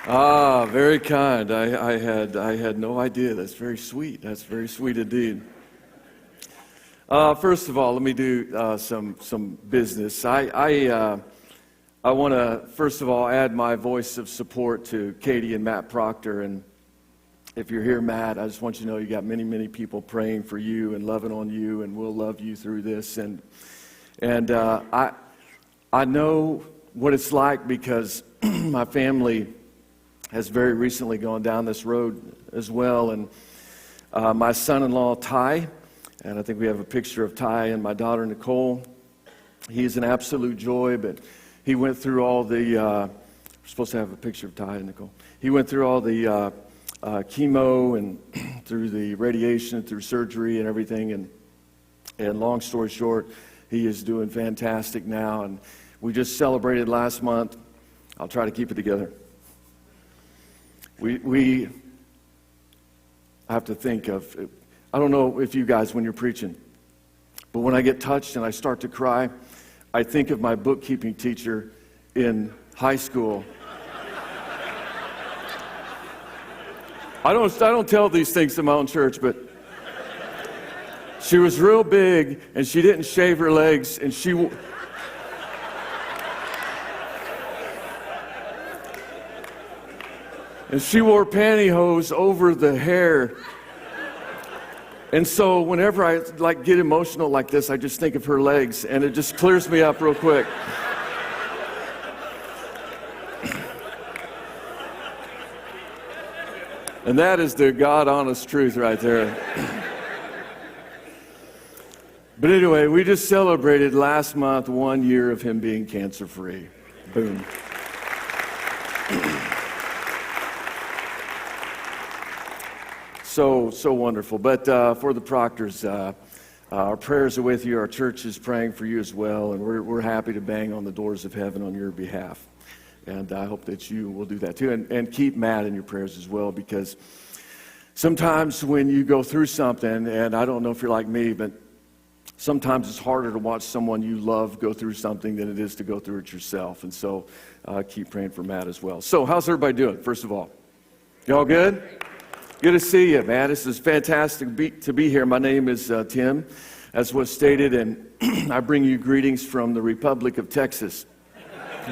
Ah, very kind. I had no idea. That's very sweet. That's very sweet indeed. First of all, let me do some business. I want to first of all add my voice of support to Katie and Matt Proctor. And if you're here, Matt, I just want you to know you got many people praying for you and loving on you, and we'll love you through this. And I know what it's like because my family has very recently gone down this road as well. And my son-in-law, Ty, and I think we have a picture of Ty and my daughter, Nicole. He's an absolute joy, but he went through all the, we're supposed to have a picture of Ty and Nicole. He went through all the chemo and through the radiation, through surgery and everything. And long story short, he is doing fantastic now. And we just celebrated last month. I'll try to keep it together. We have to think of, I don't know if you guys, when you're preaching, but when I get touched and I start to cry, I think of my bookkeeping teacher in high school. I don't tell these things to my own church, but she was real big and she didn't shave her legs, and she wore pantyhose over the hair. And so whenever I get emotional like this, I just think of her legs, and it just clears me up real quick. And that is the God-honest truth right there. But anyway, we just celebrated last month 1 year of him being cancer-free. Boom. So wonderful. But for the Proctors, our prayers are with you. Our church is praying for you as well, and we're happy to bang on the doors of heaven on your behalf. And I hope that you will do that too. And keep Matt in your prayers as well, because sometimes when you go through something, and I don't know if you're like me, but sometimes it's harder to watch someone you love go through something than it is to go through it yourself. And so keep praying for Matt as well. So how's everybody doing, first of all? Y'all good? Good to see you, man. This is fantastic to be here. My name is Tim, as was stated, and I bring you greetings from the Republic of Texas.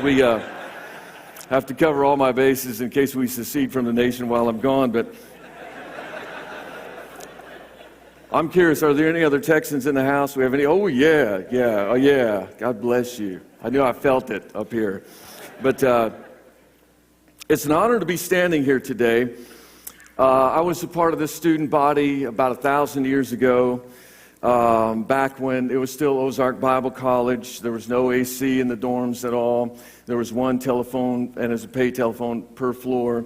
We have to cover all my bases in case we secede from the nation while I'm gone, but I'm curious, are there any other Texans in the house? We have any? Oh, yeah. God bless you. I knew I felt it up here. But it's an honor to be standing here today. I was a part of this student body about 1,000 years ago, back when it was still Ozark Bible College. There was no AC in the dorms at all. There was one telephone, and as a pay telephone per floor.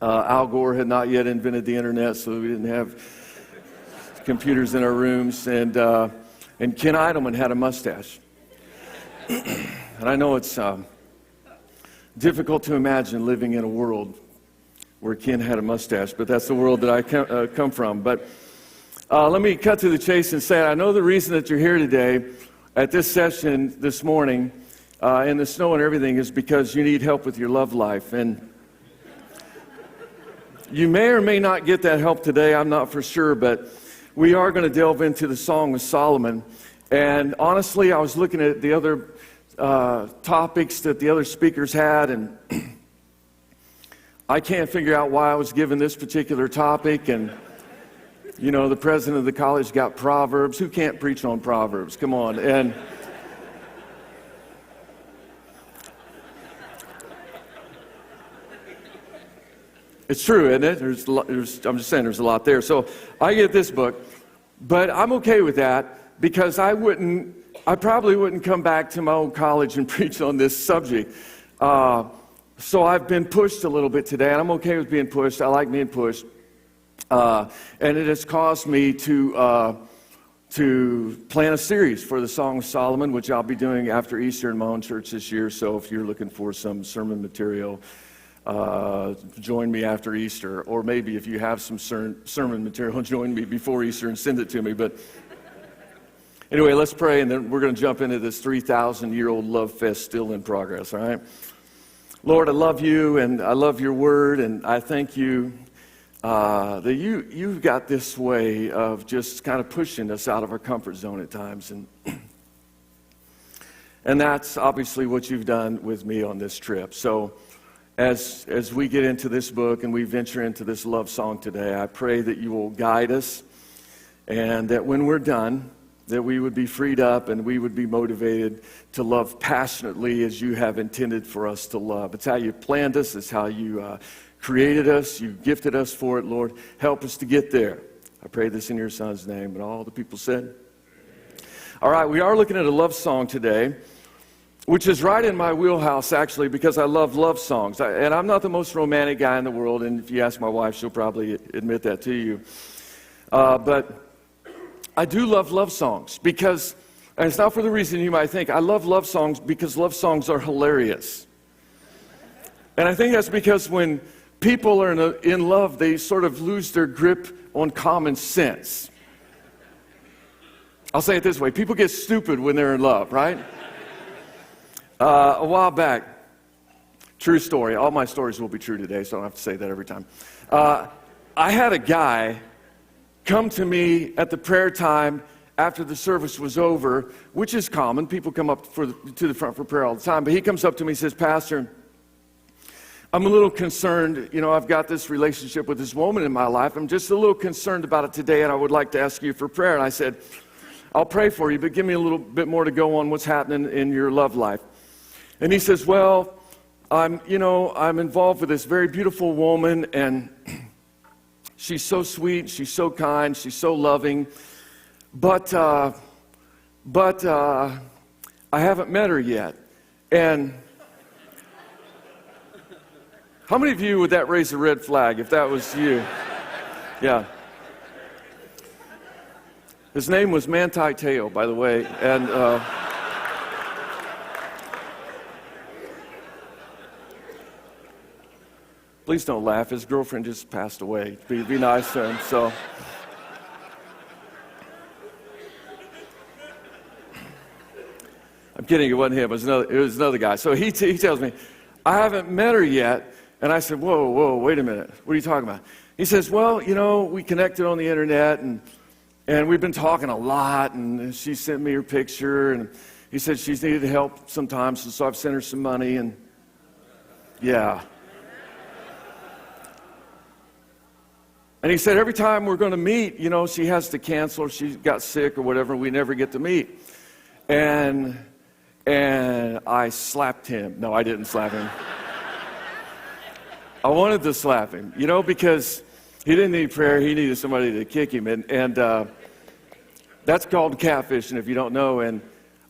Al Gore had not yet invented the internet, so we didn't have computers in our rooms. And Ken Idleman had a mustache. And I know it's difficult to imagine living in a world where Ken had a mustache, but that's the world that I come from. But let me cut to the chase and say, I know the reason that you're here today at this session this morning in the snow and everything is because you need help with your love life. And you may or may not get that help today, I'm not for sure, but we are going to delve into the Song of Solomon. And honestly, I was looking at the other topics that the other speakers had, and I can't figure out why I was given this particular topic. And, you know, the president of the college got Proverbs. Who can't preach on Proverbs? Come on. And it's true, isn't it? I'm just saying there's a lot there. So I get this book, but I'm okay with that because I probably wouldn't come back to my own college and preach on this subject. So I've been pushed a little bit today, and I'm okay with being pushed. I like being pushed. And it has caused me to plan a series for the Song of Solomon, which I'll be doing after Easter in my own church this year. So if you're looking for some sermon material, join me after Easter. Or maybe if you have some sermon material, join me before Easter and send it to me. But anyway, let's pray, and then we're going to jump into this 3,000-year-old love fest still in progress, all right? Lord, I love you and I love your word, and I thank you that you've got this way of just kind of pushing us out of our comfort zone at times. And that's obviously what you've done with me on this trip. So as we get into this book and we venture into this love song today, I pray that you will guide us, and that when we're done, that we would be freed up and we would be motivated to love passionately as you have intended for us to love. It's how you planned us. It's how you created us. You gifted us for it, Lord. Help us to get there. I pray this in your Son's name. And all the people said? All right, we are looking at a love song today, which is right in my wheelhouse, actually, because I love songs. And I'm not the most romantic guy in the world, and if you ask my wife, she'll probably admit that to you. But I do love songs because, and it's not for the reason you might think, I love songs because love songs are hilarious. And I think that's because when people are in love, they sort of lose their grip on common sense. I'll say it this way, people get stupid when they're in love, right? A while back, true story, all my stories will be true today, so I don't have to say that every time. I had a guy come to me at the prayer time after the service was over, which is common. People come up to the front for prayer all the time. But he comes up to me and says, Pastor, I'm a little concerned. You know, I've got this relationship with this woman in my life. I'm just a little concerned about it today, and I would like to ask you for prayer. And I said, I'll pray for you, but give me a little bit more to go on what's happening in your love life. And he says, well, I'm involved with this very beautiful woman, and she's so sweet, she's so kind, she's so loving, but I haven't met her yet. And how many of you would that raise a red flag if that was you? Yeah. His name was Manti Teo, by the way, and please don't laugh. His girlfriend just passed away. Be nice to him. So, I'm kidding. It wasn't him. It was another guy. So he tells me, I haven't met her yet. And I said, whoa, wait a minute. What are you talking about? He says, well, we connected on the internet, and we've been talking a lot. And she sent me her picture, and he said she's needed help sometimes, so I've sent her some money. And yeah. And he said, every time we're going to meet, she has to cancel, or she got sick or whatever, we never get to meet. And I slapped him. No, I didn't slap him. I wanted to slap him, because he didn't need prayer, he needed somebody to kick him. And that's called catfishing, if you don't know. And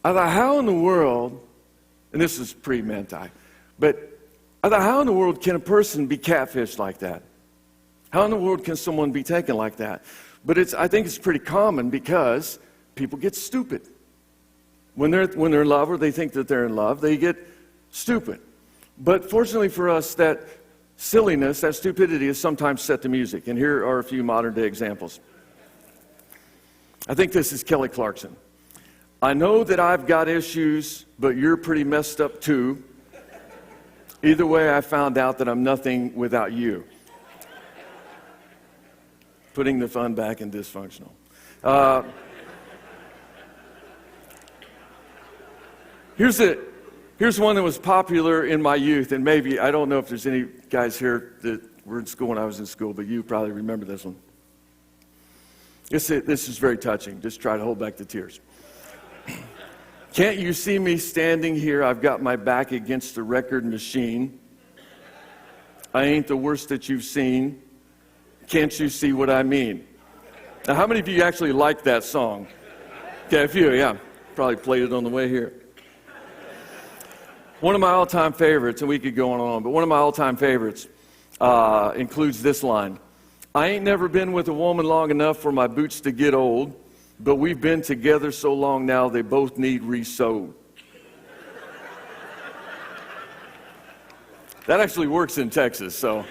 I thought, how in the world, and this is pre-Manti, but I thought, how in the world can a person be catfished like that? How in the world can someone be taken like that? But I think it's pretty common because people get stupid. When they're in love, or they think that they're in love, they get stupid. But fortunately for us, that silliness, that stupidity is sometimes set to music. And here are a few modern day examples. I think this is Kelly Clarkson. I know that I've got issues, but you're pretty messed up too. Either way, I found out that I'm nothing without you. Putting the fun back in dysfunctional. Here's one that was popular in my youth, and maybe, I don't know if there's any guys here that were in school when I was in school, but you probably remember this one. This is very touching. Just try to hold back the tears. Can't you see me standing here? I've got my back against the record machine. I ain't the worst that you've seen. Can't you see what I mean? Now, how many of you actually like that song? Okay, a few, yeah. Probably played it on the way here. One of my all-time favorites, and we could go on and on, but one of my all-time favorites includes this line. I ain't never been with a woman long enough for my boots to get old, but we've been together so long now they both need re-sewed. That actually works in Texas, so.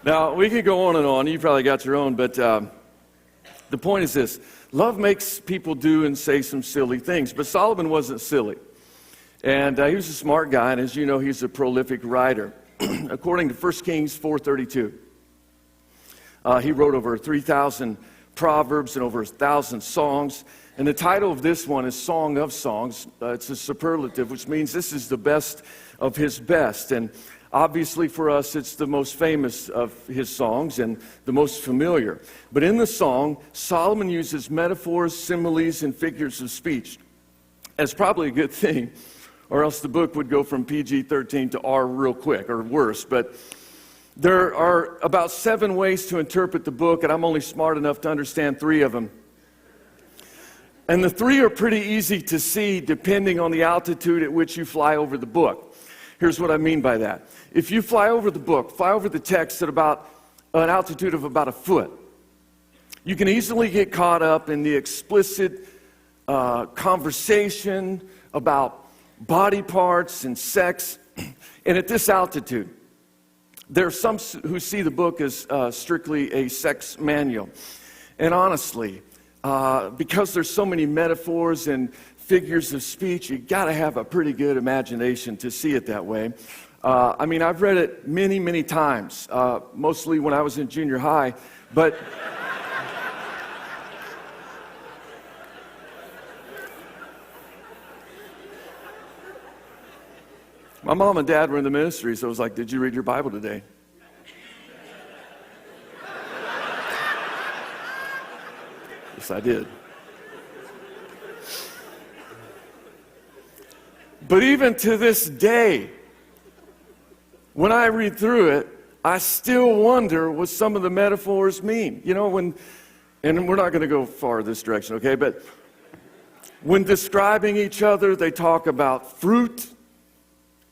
Now, we could go on and on. You probably got your own, but the point is this. Love makes people do and say some silly things, but Solomon wasn't silly. And he was a smart guy, and as you know, he's a prolific writer. According to 1 Kings 4:32, he wrote over 3,000 proverbs and over 1,000 songs. And the title of this one is Song of Songs. It's a superlative, which means this is the best of his best. And obviously for us, it's the most famous of his songs and the most familiar. But in the song, Solomon uses metaphors, similes, and figures of speech. That's probably a good thing, or else the book would go from PG-13 to R real quick, or worse. But there are about 7 ways to interpret the book, and I'm only smart enough to understand 3 of them. And the 3 are pretty easy to see depending on the altitude at which you fly over the book. Here's what I mean by that. If you fly over the book, fly over the text at about an altitude of about a foot, you can easily get caught up in the explicit conversation about body parts and sex. And at this altitude, there are some who see the book as strictly a sex manual. And honestly, because there's so many metaphors and figures of speech, you got to have a pretty good imagination to see it that way. I mean, I've read it many, many times, mostly when I was in junior high, but my mom and dad were in the ministry, so I was like, did you read your Bible today? Yes, I did. But even to this day, when I read through it, I still wonder what some of the metaphors mean. You know, and we're not going to go far this direction, okay? But when describing each other, they talk about fruit.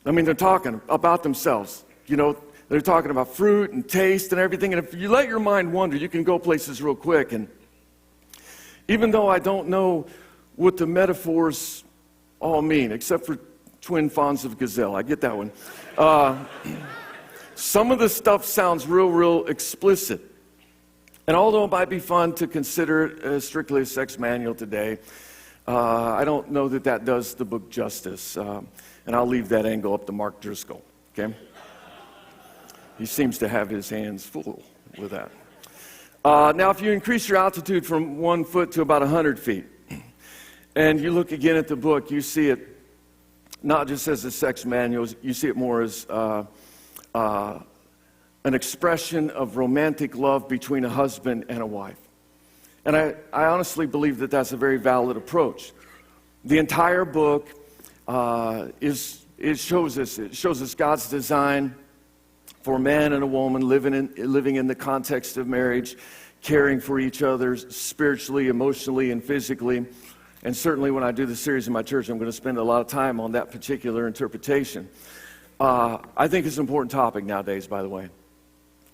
I mean, they're talking about themselves. You know, they're talking about fruit and taste and everything. And if you let your mind wander, you can go places real quick. And even though I don't know what the metaphors all mean, except for twin fawns of gazelle, I get that one. Some of the stuff sounds real explicit. And although it might be fun to consider it as strictly a sex manual today, I don't know that that does the book justice. And I'll leave that angle up to Mark Driscoll, okay? He seems to have his hands full with that. Now, if you increase your altitude from 1 foot to about 100 feet, and you look again at the book, you see it not just as a sex manual, you see it more as an expression of romantic love between a husband and a wife. And I honestly believe that that's a very valid approach. The entire book it shows us God's design for a man and a woman living in the context of marriage, caring for each other spiritually, emotionally, and physically. And certainly when I do the series in my church, I'm going to spend a lot of time on that particular interpretation. I think it's an important topic nowadays, by the way.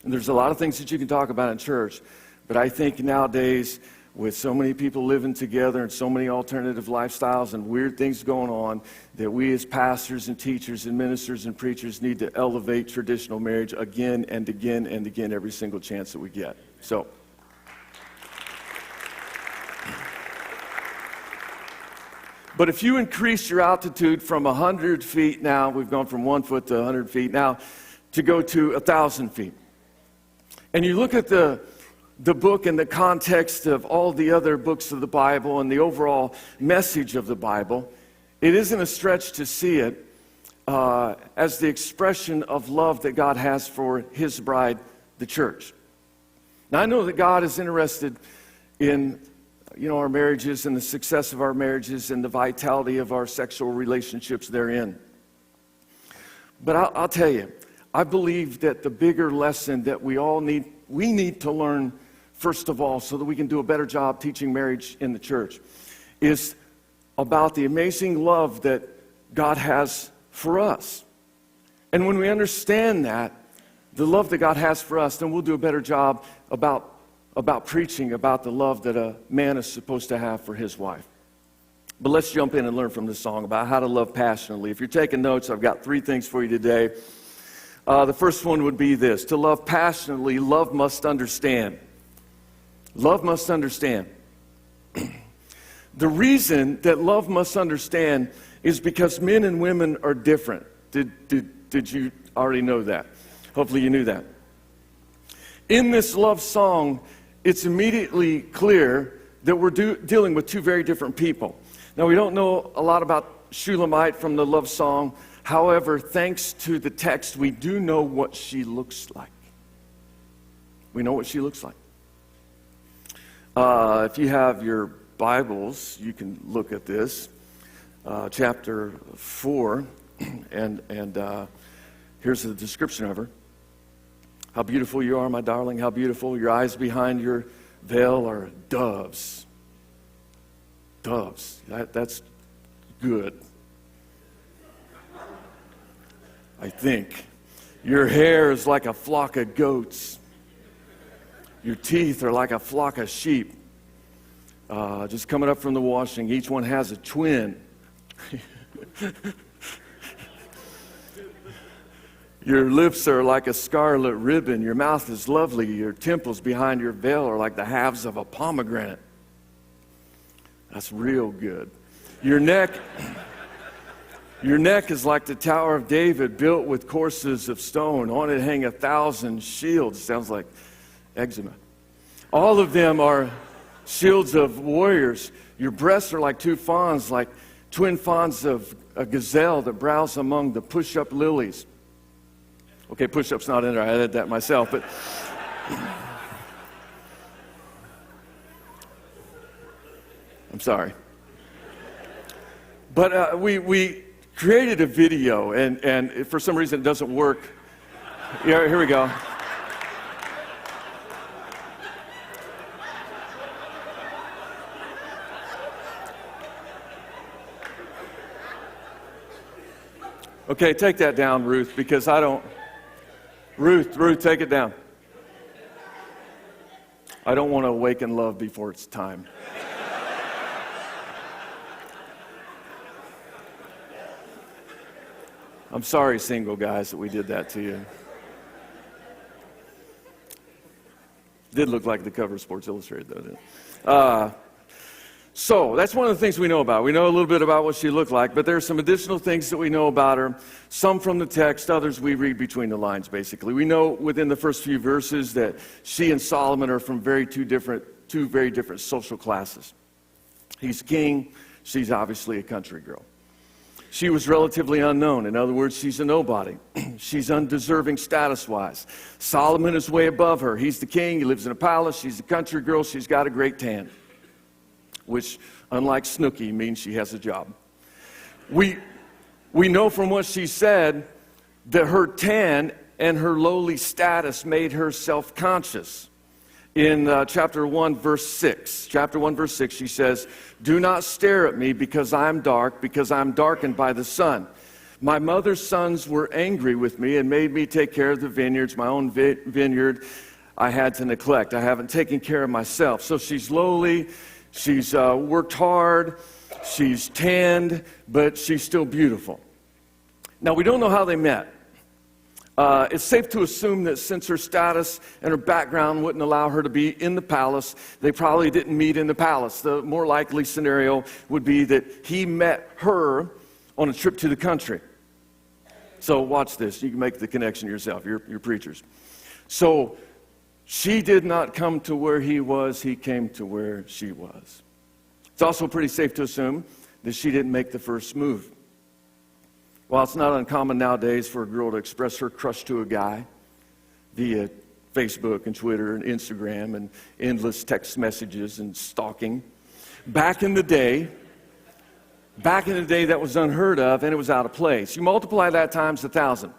And there's a lot of things that you can talk about in church, but I think nowadays, with so many people living together and so many alternative lifestyles and weird things going on, that we as pastors and teachers and ministers and preachers need to elevate traditional marriage again and again and again every single chance that we get. So, but if you increase your altitude from 100 feet now, we've gone from 1 foot to 100 feet now, to go to 1,000 feet. And you look at the book in the context of all the other books of the Bible and the overall message of the Bible, it isn't a stretch to see it as the expression of love that God has for His bride, the church. Now, I know that God is interested in our marriages and the success of our marriages and the vitality of our sexual relationships therein. But I'll tell you, I believe that the bigger lesson that we need to learn, first of all, so that we can do a better job teaching marriage in the church, is about the amazing love that God has for us. And when we understand that, the love that God has for us, then we'll do a better job about preaching about the love that a man is supposed to have for his wife. But let's jump in and learn from this song about how to love passionately. If you're taking notes, I've got 3 things for you today. The first one would be this: to love passionately, love must understand. Love must understand. The reason that love must understand is because men and women are different. Did you already know that? Hopefully you knew that. In this love song, it's immediately clear that we're dealing with two very different people. Now, we don't know a lot about Shulamite from the love song. However, thanks to the text, we do know what she looks like. We know what she looks like. If you have your Bibles, you can look at this. Chapter 4, and here's the description of her. How beautiful you are, my darling, how beautiful. Your eyes behind your veil are doves. Doves. That's good. I think. Your hair is like a flock of goats. Your teeth are like a flock of sheep. Just coming up from the washing. Each one has a twin. Your lips are like a scarlet ribbon. Your mouth is lovely. Your temples behind your veil are like the halves of a pomegranate. That's real good. Your neck is like the Tower of David, built with courses of stone. On it hang 1,000 shields. Sounds like eczema. All of them are shields of warriors. Your breasts are like two fawns, like twin fawns of a gazelle that browse among the push-up lilies. Okay, push-up's not in there. I added that myself, but I'm sorry. But we created a video, and for some reason it doesn't work. Here we go. Okay, take that down, Ruth, because I don't... Ruth, take it down. I don't want to awaken love before it's time. I'm sorry, single guys, that we did that to you. Did look like the cover of Sports Illustrated, though, didn't it? So that's one of the things we know about. We know a little bit about what she looked like, but there are some additional things that we know about her. Some from the text, others we read between the lines, basically. We know within the first few verses that she and Solomon are from two very different social classes. He's king. She's obviously a country girl. She was relatively unknown. In other words, she's a nobody. She's undeserving status-wise. Solomon is way above her. He's the king. He lives in a palace. She's a country girl. She's got a great tan, which, unlike Snooki, means she has a job. We know from what she said that her tan and her lowly status made her self-conscious. In chapter 1, verse 6, she says, "Do not stare at me because I'm dark, because I'm darkened by the sun. My mother's sons were angry with me and made me take care of the vineyards, my own vineyard I had to neglect. I haven't taken care of myself." So she's lowly. She's worked hard, she's tanned, but she's still beautiful. Now, we don't know how they met. It's safe to assume that since her status and her background wouldn't allow her to be in the palace, they probably didn't meet in the palace. The more likely scenario would be that he met her on a trip to the country. So watch this. You can make the connection yourself. You're preachers. So she did not come to where he was. He came to where she was. It's also pretty safe to assume that she didn't make the first move. While it's not uncommon nowadays for a girl to express her crush to a guy via Facebook and Twitter and Instagram and endless text messages and stalking, back in the day that was unheard of and it was out of place. You multiply that times 1,000.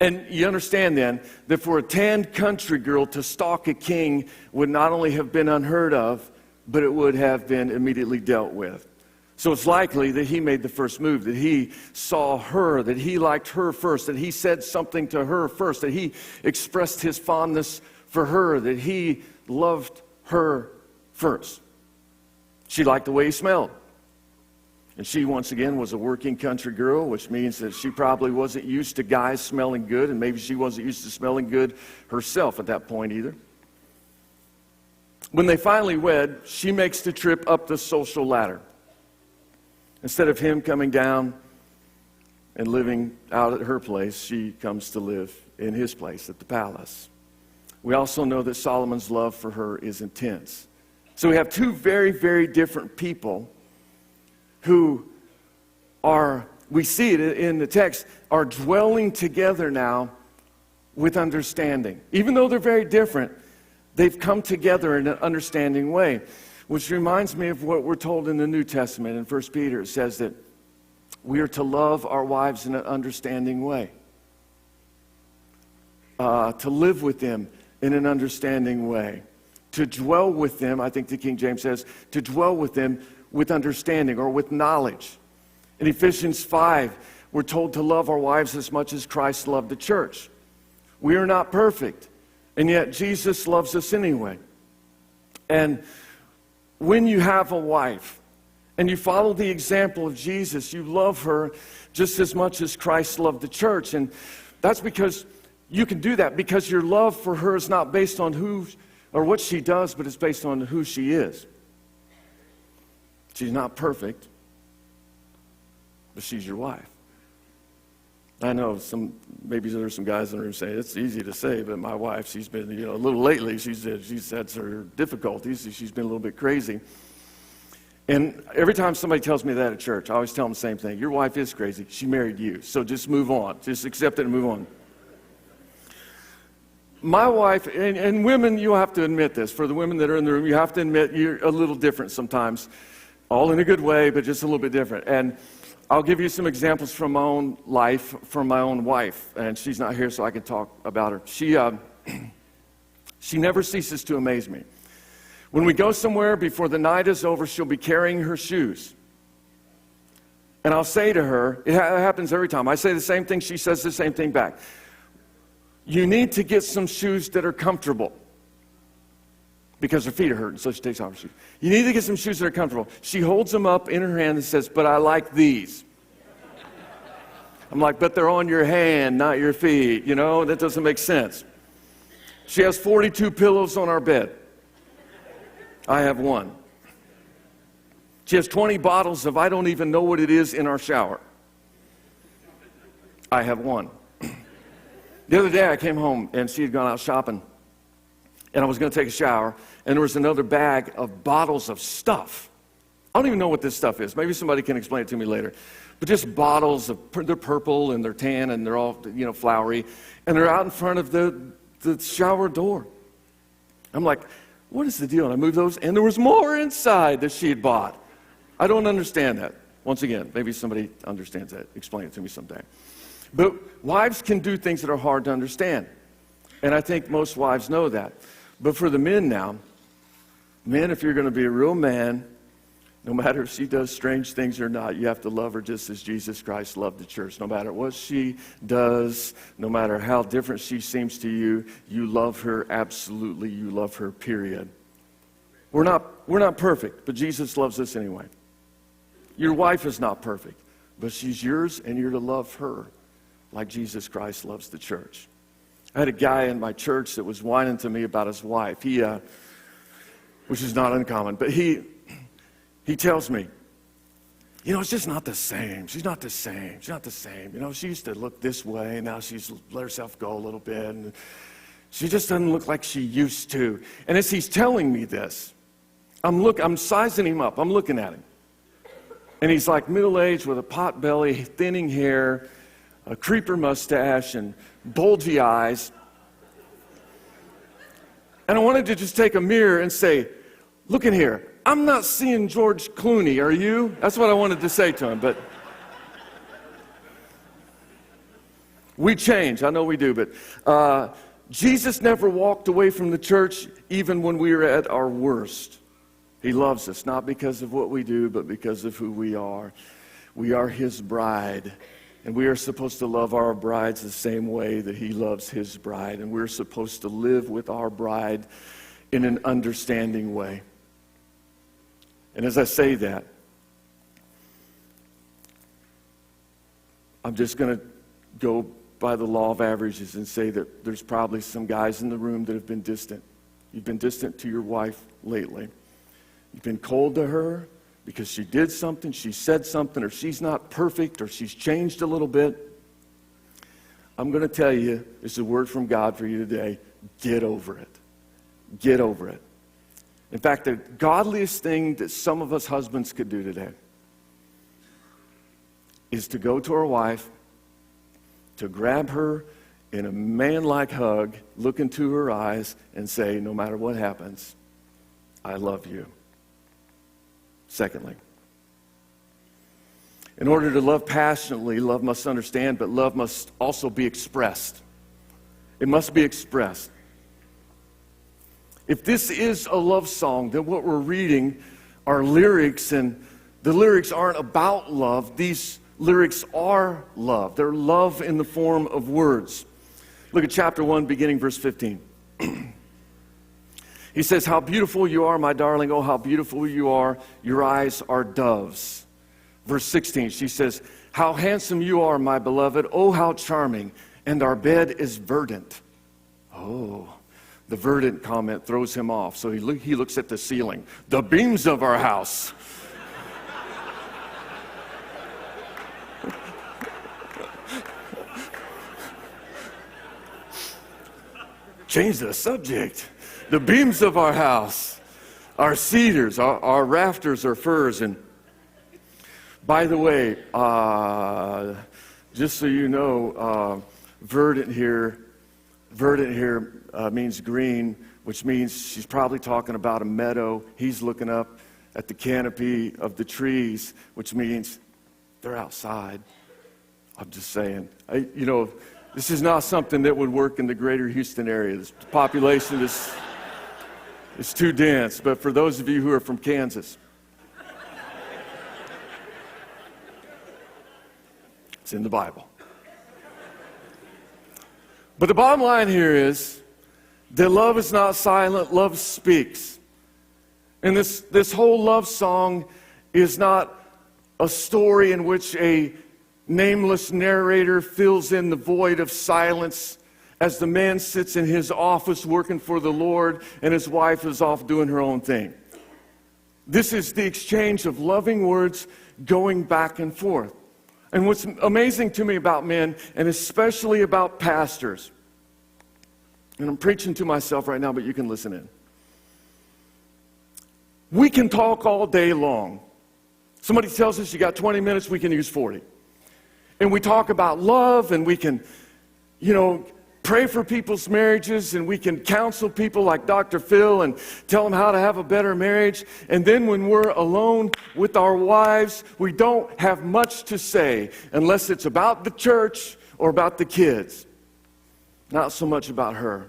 And you understand then that for a tanned country girl to stalk a king would not only have been unheard of, but it would have been immediately dealt with. So it's likely that he made the first move, that he saw her, that he liked her first, that he said something to her first, that he expressed his fondness for her, that he loved her first. She liked the way he smelled. And she, once again, was a working country girl, which means that she probably wasn't used to guys smelling good, and maybe she wasn't used to smelling good herself at that point either. When they finally wed, she makes the trip up the social ladder. Instead of him coming down and living out at her place, she comes to live in his place at the palace. We also know that Solomon's love for her is intense. So we have two very, very different people who are, we see it in the text, are dwelling together now with understanding. Even though they're very different, they've come together in an understanding way, which reminds me of what we're told in the New Testament. In 1 Peter, it says that we are to love our wives in an understanding way, to live with them in an understanding way, to dwell with them, I think the King James says, to dwell with them with understanding or with knowledge. In Ephesians 5, we're told to love our wives as much as Christ loved the church. We are not perfect, and yet Jesus loves us anyway. And when you have a wife and you follow the example of Jesus, you love her just as much as Christ loved the church. And that's because you can do that because your love for her is not based on who or what she does, but it's based on who she is. She's not perfect, but she's your wife. I know maybe there's some guys in the room saying, it's easy to say, but my wife, she's been, a little lately, she's had her difficulties. She's been a little bit crazy. And every time somebody tells me that at church, I always tell them the same thing. Your wife is crazy. She married you. So just move on. Just accept it and move on. My wife, and women, you'll have to admit this. For the women that are in the room, you have to admit you're a little different sometimes. All in a good way, but just a little bit different. And I'll give you some examples from my own life, from my own wife. And she's not here, so I can talk about her. She never ceases to amaze me. When we go somewhere, before the night is over, she'll be carrying her shoes. And I'll say to her, it happens every time. I say the same thing, she says the same thing back. You need to get some shoes that are comfortable. Because her feet are hurting, so she takes off her shoes. You need to get some shoes that are comfortable. She holds them up in her hand and says, but I like these. I'm like, but they're on your hand, not your feet. That doesn't make sense. She has 42 pillows on our bed. I have one. She has 20 bottles of I don't even know what it is in our shower. I have one. The other day I came home and she had gone out shopping. And I was going to take a shower, and there was another bag of bottles of stuff. I don't even know what this stuff is. Maybe somebody can explain it to me later. But just bottles they're purple and they're tan and they're all, flowery. And they're out in front of the shower door. I'm like, what is the deal? And I moved those, and there was more inside that she had bought. I don't understand that. Once again, maybe somebody understands that. Explain it to me someday. But wives can do things that are hard to understand. And I think most wives know that. But for the men now, if you're going to be a real man, no matter if she does strange things or not, you have to love her just as Jesus Christ loved the church. No matter what she does, no matter how different she seems to you, you love her absolutely. You love her, period. We're not perfect, but Jesus loves us anyway. Your wife is not perfect, but she's yours, and you're to love her like Jesus Christ loves the church. I had a guy in my church that was whining to me about his wife. Which is not uncommon, but he tells me, it's just not the same. She's not the same. She's not the same. She used to look this way, and now she's let herself go a little bit. And she just doesn't look like she used to. And as he's telling me this, I'm sizing him up. I'm looking at him. And he's like middle-aged with a pot belly, thinning hair, a creeper mustache, and bulgy eyes. And I wanted to just take a mirror and say, look in here. I'm not seeing George Clooney, are you? That's what I wanted to say to him, but we change. I know we do, but Jesus never walked away from the church even when we were at our worst. He loves us, not because of what we do, but because of who we are. We are his bride. And we are supposed to love our brides the same way that he loves his bride. And we're supposed to live with our bride in an understanding way. And as I say that, I'm just going to go by the law of averages and say that there's probably some guys in the room that have been distant you've been distant to your wife lately. You've been cold to her because she did something, she said something, or she's not perfect, or she's changed a little bit. I'm going to tell you, this is a word from God for you today. Get over it. Get over it. In fact, the godliest thing that some of us husbands could do today is to go to our wife, to grab her in a man-like hug, look into her eyes, and say, no matter what happens, I love you. Secondly, in order to love passionately, love must understand, but love must also be expressed. It must be expressed. If this is a love song, then what we're reading are lyrics, and the lyrics aren't about love. These lyrics are love. They're love in the form of words. Look at chapter 1, beginning verse 15. He says, how beautiful you are, my darling. Oh, how beautiful you are. Your eyes are doves. Verse 16, she says, how handsome you are, my beloved. Oh, how charming. And our bed is verdant. Oh, the verdant comment throws him off. So he looks at the ceiling. The beams of our house. Change the subject. The beams of our house, our cedars, our rafters are firs. And by the way, just so you know, verdant here means green, which means she's probably talking about a meadow. He's looking up at the canopy of the trees, which means they're outside. I'm just saying. This is not something that would work in the greater Houston area. The population is too dense. But for those of you who are from Kansas, it's in the Bible. But the bottom line here is that love is not silent, love speaks. And this whole love song is not a story in which a nameless narrator fills in the void of silence as the man sits in his office working for the Lord and his wife is off doing her own thing. This is the exchange of loving words going back and forth. And what's amazing to me about men, and especially about pastors, and I'm preaching to myself right now, but you can listen in. We can talk all day long. Somebody tells us you got 20 minutes, we can use 40. And we talk about love, and we can, pray for people's marriages, and we can counsel people like Dr. Phil and tell them how to have a better marriage. And then when we're alone with our wives, we don't have much to say unless it's about the church or about the kids. Not so much about her.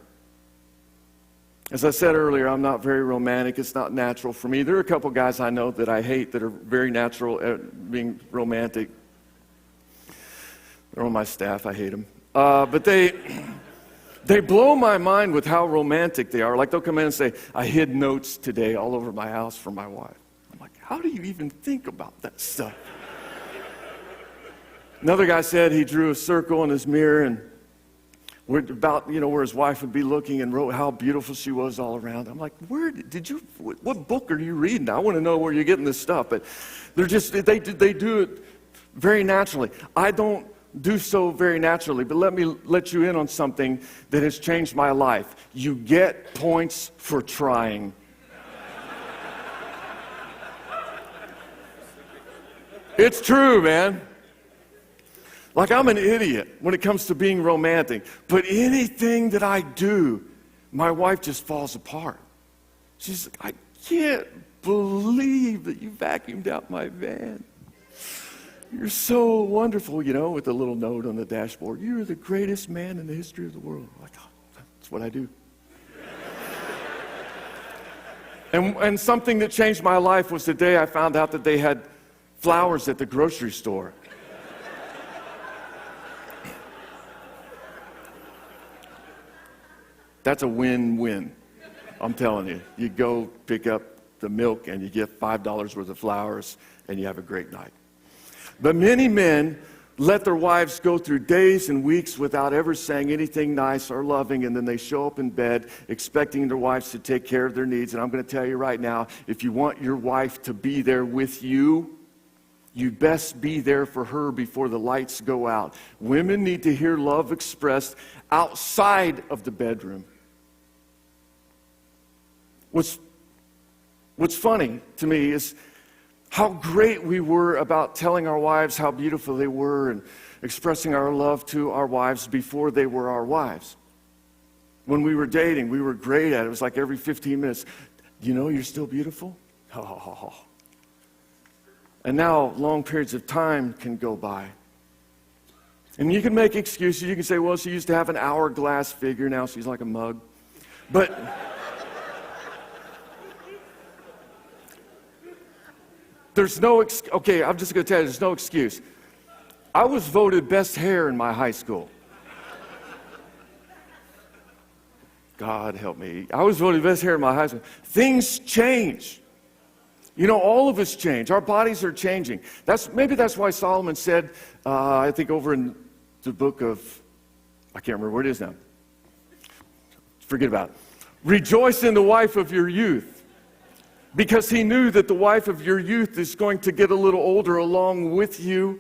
As I said earlier, I'm not very romantic. It's not natural for me. There are a couple guys I know that I hate that are very natural at being romantic. They're on my staff. I hate them. But they blow my mind with how romantic they are. Like they'll come in and say, I hid notes today all over my house from my wife. I'm like, how do you even think about that stuff? Another guy said he drew a circle in his mirror and where his wife would be looking and wrote how beautiful she was all around. I'm like, what book are you reading? I want to know where you're getting this stuff. But they do it very naturally. I don't do so very naturally, but let me let you in on something that has changed my life. You get points for trying. It's true, man. Like I'm an idiot when it comes to being romantic, but anything that I do, my wife just falls apart. She's like, I can't believe that you vacuumed out my van. You're so wonderful, with a little note on the dashboard. You're the greatest man in the history of the world. I'm like, oh, that's what I do. And something that changed my life was the day I found out that they had flowers at the grocery store. That's a win-win. I'm telling you. You go pick up the milk and you get $5 worth of flowers and you have a great night. But many men let their wives go through days and weeks without ever saying anything nice or loving, and then they show up in bed expecting their wives to take care of their needs. And I'm going to tell you right now, if you want your wife to be there with you, you best be there for her before the lights go out. Women need to hear love expressed outside of the bedroom. What's funny to me is how great we were about telling our wives how beautiful they were and expressing our love to our wives before they were our wives. When we were dating, we were great at it. It was like every 15 minutes, you know you're still beautiful? Oh. And now long periods of time can go by. And you can make excuses. You can say, well, she used to have an hourglass figure. Now she's like a mug. But there's no, okay, I'm just going to tell you, there's no excuse. I was voted best hair in my high school. God help me. I was voted best hair in my high school. Things change. You know, all of us change. Our bodies are changing. Maybe that's why Solomon said, I think over in the book of, I can't remember where it is now. Forget about it. Rejoice in the wife of your youth. Because he knew that the wife of your youth is going to get a little older along with you.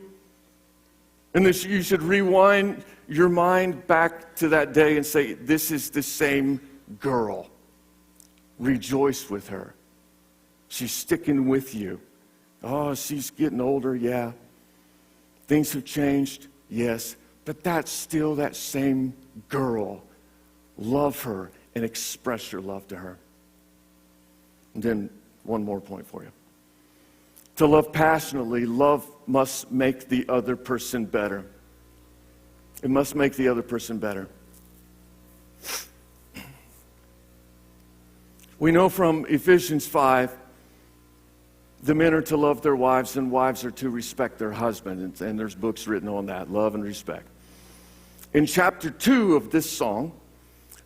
And that you should rewind your mind back to that day and say, this is the same girl. Rejoice with her. She's sticking with you. Oh, she's getting older, yeah. Things have changed, yes. But that's still that same girl. Love her and express your love to her. And then one more point for you. To love passionately, love must make the other person better. It must make the other person better. We know from Ephesians 5, the men are to love their wives and wives are to respect their husband. And there's books written on that, love and respect. In chapter 2 of this song,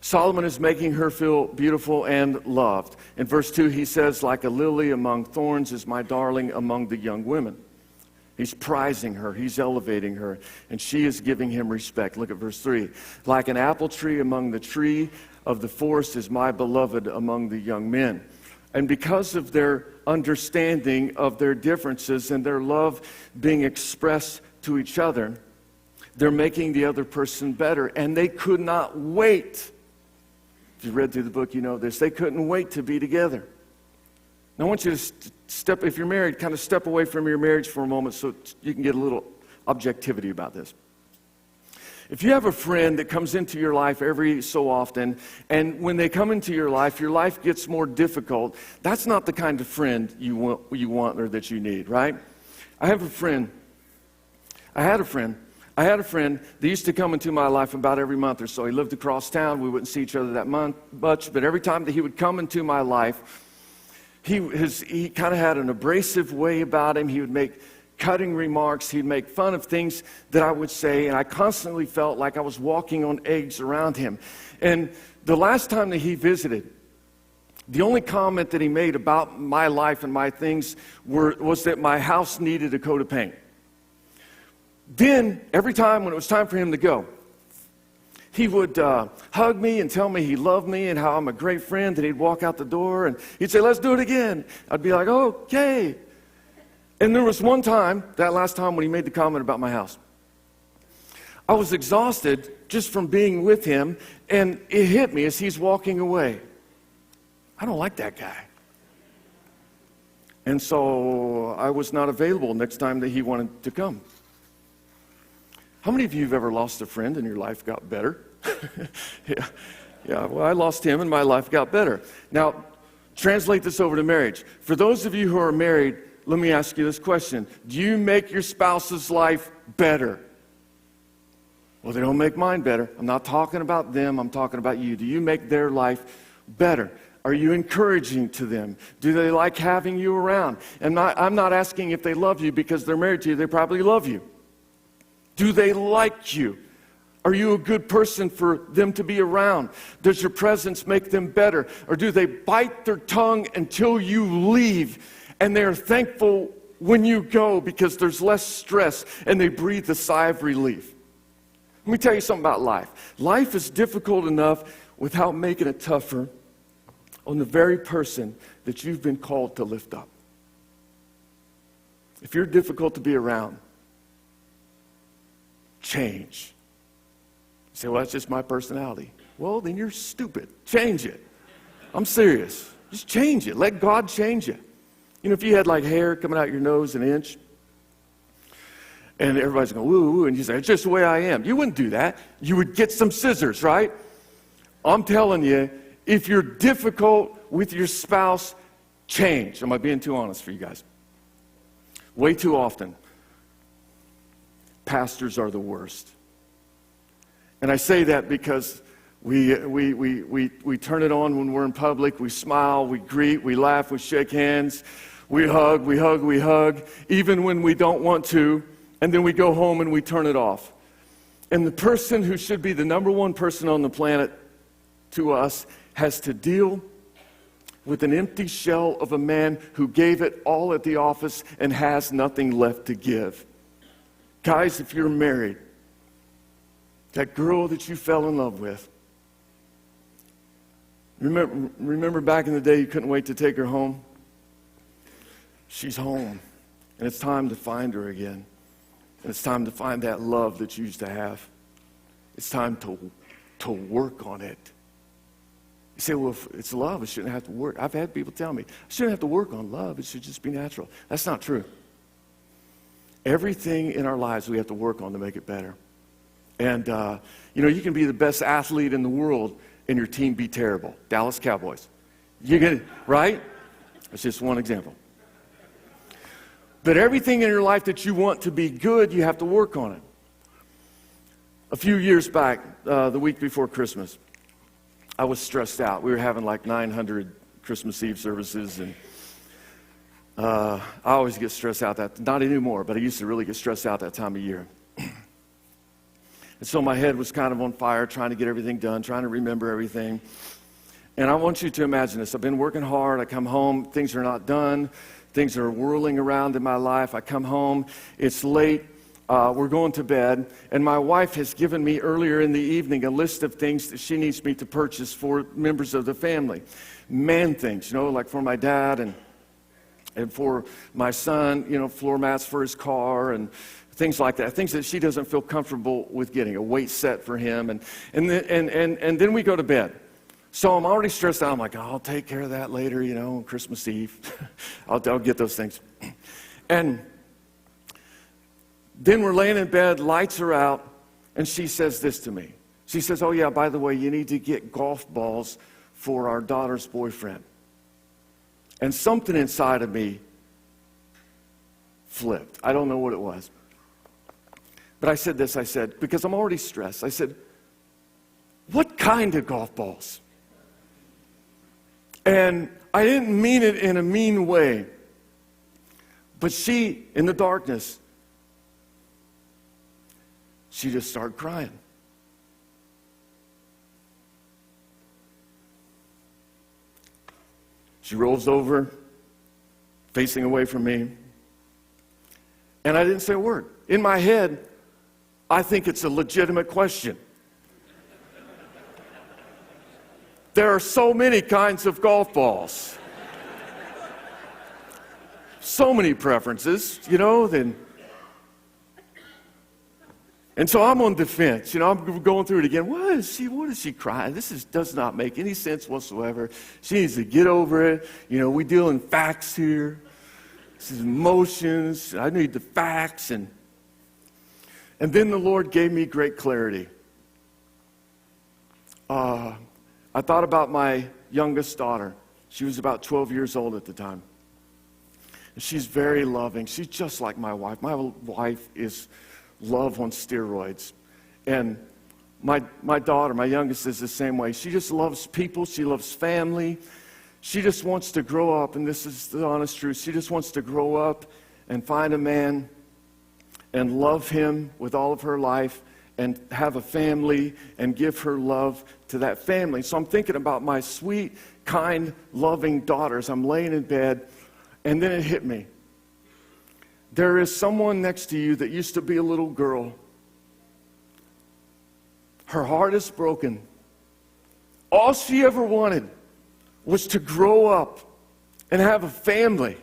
Solomon is making her feel beautiful and loved. In verse 2, he says, like a lily among thorns is my darling among the young women. He's prizing her. He's elevating her. And she is giving him respect. Look at verse 3. Like an apple tree among the tree of the forest is my beloved among the young men. And because of their understanding of their differences and their love being expressed to each other, they're making the other person better. And they could not wait. If you read through the book, you know this. They couldn't wait to be together. Now, I want you to step, if you're married, kind of step away from your marriage for a moment so you can get a little objectivity about this. If you have a friend that comes into your life every so often, and when they come into your life gets more difficult, that's not the kind of friend you want or that you need, right? I had a friend that used to come into my life about every month or so. He lived across town. We wouldn't see each other that much, but every time that he would come into my life, he kind of had an abrasive way about him. He would make cutting remarks. He'd make fun of things that I would say, and I constantly felt like I was walking on eggs around him. And the last time that he visited, the only comment that he made about my life and my things was that my house needed a coat of paint. Then, every time when it was time for him to go, he would hug me and tell me he loved me and how I'm a great friend, and he'd walk out the door and he'd say, let's do it again. I'd be like, okay. And there was one time, that last time when he made the comment about my house, I was exhausted just from being with him, and it hit me as he's walking away. I don't like that guy. And so I was not available next time that he wanted to come. How many of you have ever lost a friend and your life got better? Yeah, well, I lost him and my life got better. Now, translate this over to marriage. For those of you who are married, let me ask you this question. Do you make your spouse's life better? Well, they don't make mine better. I'm not talking about them. I'm talking about you. Do you make their life better? Are you encouraging to them? Do they like having you around? And I'm not asking if they love you because they're married to you. They probably love you. Do they like you? Are you a good person for them to be around? Does your presence make them better? Or do they bite their tongue until you leave and they're thankful when you go because there's less stress and they breathe a sigh of relief. Let me tell you something about life. Life is difficult enough without making it tougher on the very person that you've been called to lift up. If you're difficult to be around, change. You say, well, that's just my personality. Well, then you're stupid. Change it. I'm serious. Just change it. Let God change it. You know, if you had like hair coming out your nose an inch, and everybody's going, woo, woo, and you say, it's just the way I am. You wouldn't do that. You would get some scissors, right? I'm telling you, if you're difficult with your spouse, change. Am I being too honest for you guys? Way too often, pastors are the worst. And I say that because we turn it on when we're in public. We smile, we greet, we laugh, we shake hands, we hug, even when we don't want to. And then we go home and we turn it off. And the person who should be the number one person on the planet to us has to deal with an empty shell of a man who gave it all at the office and has nothing left to give. Guys, if you're married, that girl that you fell in love with, remember back in the day you couldn't wait to take her home? She's home, and it's time to find her again. And it's time to find that love that you used to have. It's time to work on it. You say, well, if it's love, it shouldn't have to work. I've had people tell me, I shouldn't have to work on love. It should just be natural. That's not true. Everything in our lives we have to work on to make it better. And, you can be the best athlete in the world and your team be terrible. Dallas Cowboys. You get it, right? That's just one example. But everything in your life that you want to be good, you have to work on it. A few years back, the week before Christmas, I was stressed out. We were having like 900 Christmas Eve services, and I always get stressed out not anymore, but I used to really get stressed out that time of year. And so my head was kind of on fire, trying to get everything done, trying to remember everything. And I want you to imagine this. I've been working hard. I come home. Things are not done. Things are whirling around in my life. I come home. It's late. We're going to bed. And my wife has given me earlier in the evening a list of things that she needs me to purchase for members of the family. Man things, like for my dad and for my son, floor mats for his car and things like that. Things that she doesn't feel comfortable with getting. A weight set for him. And then we go to bed. So I'm already stressed out. I'm like, I'll take care of that later, on Christmas Eve. I'll get those things. And then we're laying in bed, lights are out, and she says this to me. She says, oh, yeah, by the way, you need to get golf balls for our daughter's boyfriend. And something inside of me flipped. I don't know what it was. But I said this, because I'm already stressed. I said, what kind of golf balls? And I didn't mean it in a mean way. But she, in the darkness, she just started crying. She rolls over, facing away from me. And I didn't say a word. In my head, I think it's a legitimate question. There are so many kinds of golf balls. So many preferences, then. And so I'm on defense. I'm going through it again. What is she crying? This does not make any sense whatsoever. She needs to get over it. We deal in facts here. This is emotions. I need the facts. And then the Lord gave me great clarity. I thought about my youngest daughter. She was about 12 years old at the time. And she's very loving. She's just like my wife. My wife is love on steroids. And my daughter, my youngest, is the same way. She just loves people. She loves family. She just wants to grow up, and this is the honest truth. She just wants to grow up and find a man and love him with all of her life and have a family and give her love to that family. So I'm thinking about my sweet, kind, loving daughters. I'm laying in bed, and then it hit me. there is someone next to you that used to be a little girl. Her heart is broken. All she ever wanted was to grow up and have a family.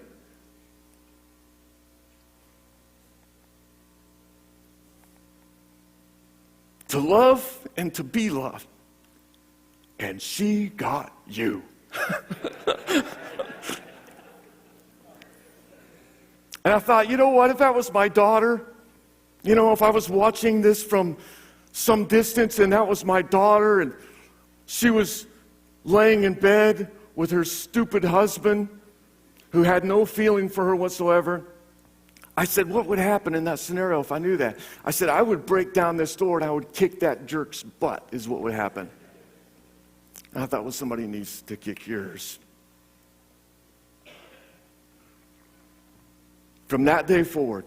To love and to be loved. And she got you. And I thought, you know what, if that was my daughter, if I was watching this from some distance and that was my daughter and she was laying in bed with her stupid husband who had no feeling for her whatsoever, I said, what would happen in that scenario if I knew that? I said, I would break down this door and I would kick that jerk's butt is what would happen. And I thought, well, somebody needs to kick yours. From that day forward,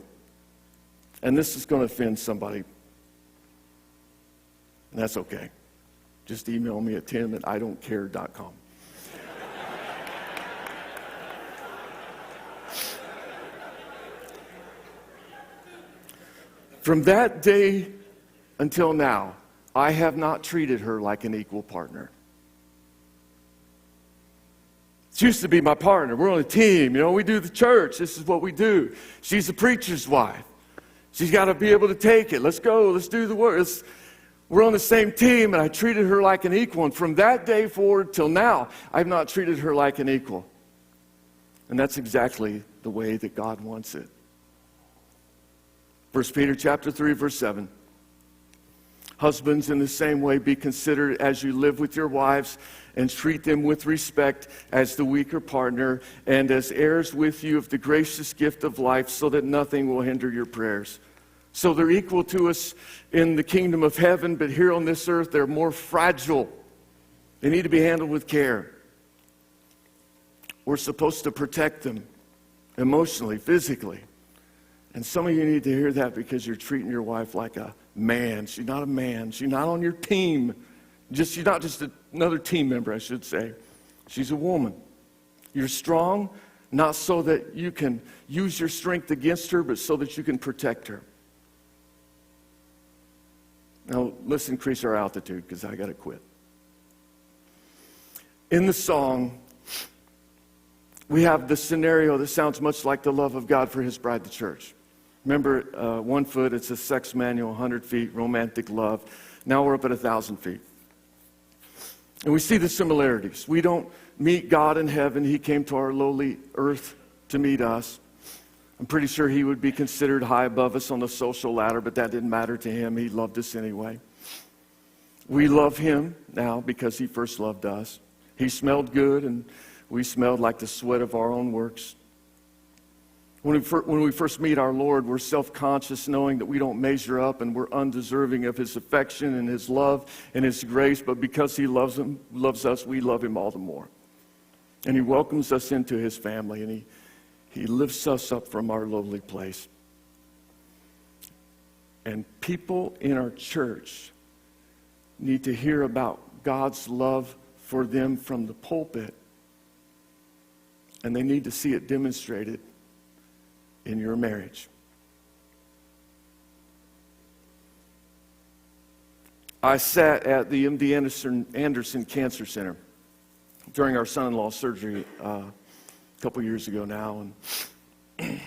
and this is going to offend somebody, and that's okay. Just email me at tim@idon'tcare.com. From that day until now, I have not treated her like an equal partner. She used to be my partner. We're on a team. We do the church. This is what we do. She's a preacher's wife. She's got to be able to take it. Let's go. Let's do the work. We're on the same team, and I treated her like an equal. And from that day forward till now, I've not treated her like an equal. And that's exactly the way that God wants it. 1 Peter chapter 3, verse 7. Husbands, in the same way, be considerate as you live with your wives and treat them with respect as the weaker partner and as heirs with you of the gracious gift of life, so that nothing will hinder your prayers. So they're equal to us in the kingdom of heaven, but here on this earth, they're more fragile. They need to be handled with care. We're supposed to protect them emotionally, physically. And some of you need to hear that because you're treating your wife like a man. She's not a man. She's not on your team. She's not just another team member, I should say. She's a woman. You're strong, not so that you can use your strength against her, but so that you can protect her. Now, let's increase our altitude because I got to quit. In the song, we have the scenario that sounds much like the love of God for his bride, the church. Remember, 1 foot, it's a sex manual, 100 feet, romantic love. Now we're up at 1,000 feet. And we see the similarities. We don't meet God in heaven. He came to our lowly earth to meet us. I'm pretty sure he would be considered high above us on the social ladder, but that didn't matter to him. He loved us anyway. We love him now because he first loved us. He smelled good, and we smelled like the sweat of our own works. When we first meet our Lord, we're self-conscious, knowing that we don't measure up and we're undeserving of his affection and his love and his grace. But because he loves us, we love him all the more. And he welcomes us into his family, and he lifts us up from our lowly place. And people in our church need to hear about God's love for them from the pulpit. And they need to see it demonstrated in your marriage. I sat at the MD Anderson Cancer Center during our son-in-law's surgery a couple years ago now, and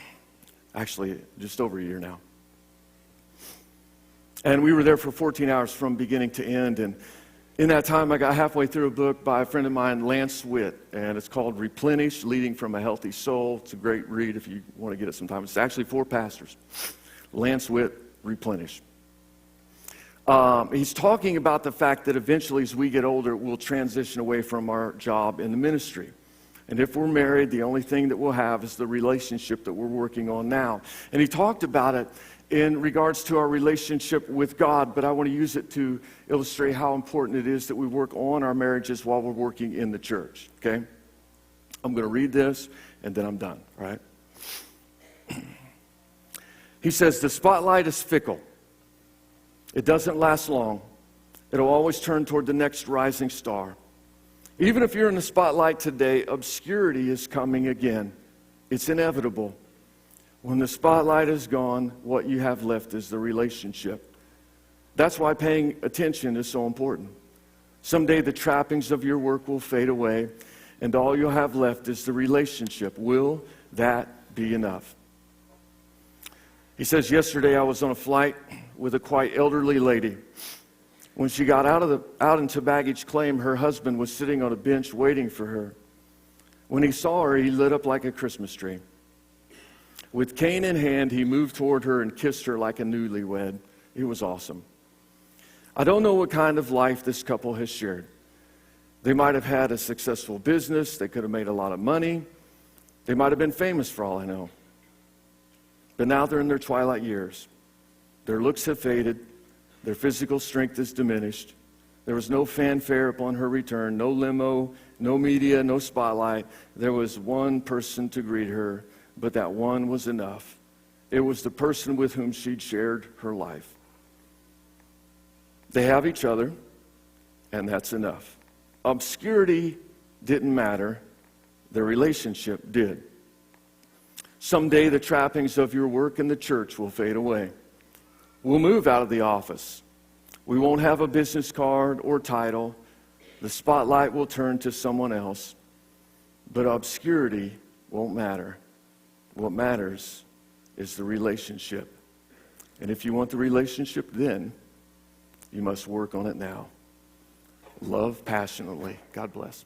actually just over a year now. And we were there for 14 hours from beginning to end, and in that time, I got halfway through a book by a friend of mine, Lance Witt, and it's called Replenish, Leading from a Healthy Soul. It's a great read if you want to get it sometime. It's actually 4 pastors. Lance Witt, Replenish. He's talking about the fact that eventually as we get older, we'll transition away from our job in the ministry. And if we're married, the only thing that we'll have is the relationship that we're working on now. And he talked about it in regards to our relationship with God, but I want to use it to illustrate how important it is that we work on our marriages while we're working in the church, okay? I'm going to read this, and then I'm done, all right? He says, the spotlight is fickle. It doesn't last long. It'll always turn toward the next rising star. Even if you're in the spotlight today, obscurity is coming again. It's inevitable. When the spotlight is gone, what you have left is the relationship. That's why paying attention is so important. Someday the trappings of your work will fade away, and all you'll have left is the relationship. Will that be enough? He says, yesterday I was on a flight with a quite elderly lady. When she got out into baggage claim, her husband was sitting on a bench waiting for her. When he saw her, he lit up like a Christmas tree. With cane in hand, he moved toward her and kissed her like a newlywed. It was awesome. I don't know what kind of life this couple has shared. They might have had a successful business. They could have made a lot of money. They might have been famous for all I know. But now they're in their twilight years. Their looks have faded. Their physical strength is diminished. There was no fanfare upon her return, no limo, no media, no spotlight. There was one person to greet her, but that one was enough. It was the person with whom she'd shared her life. They have each other, and that's enough. Obscurity didn't matter. Their relationship did. Someday the trappings of your work in the church will fade away. We'll move out of the office. We won't have a business card or title. The spotlight will turn to someone else. But obscurity won't matter. What matters is the relationship. And if you want the relationship then, you must work on it now. Love passionately. God bless.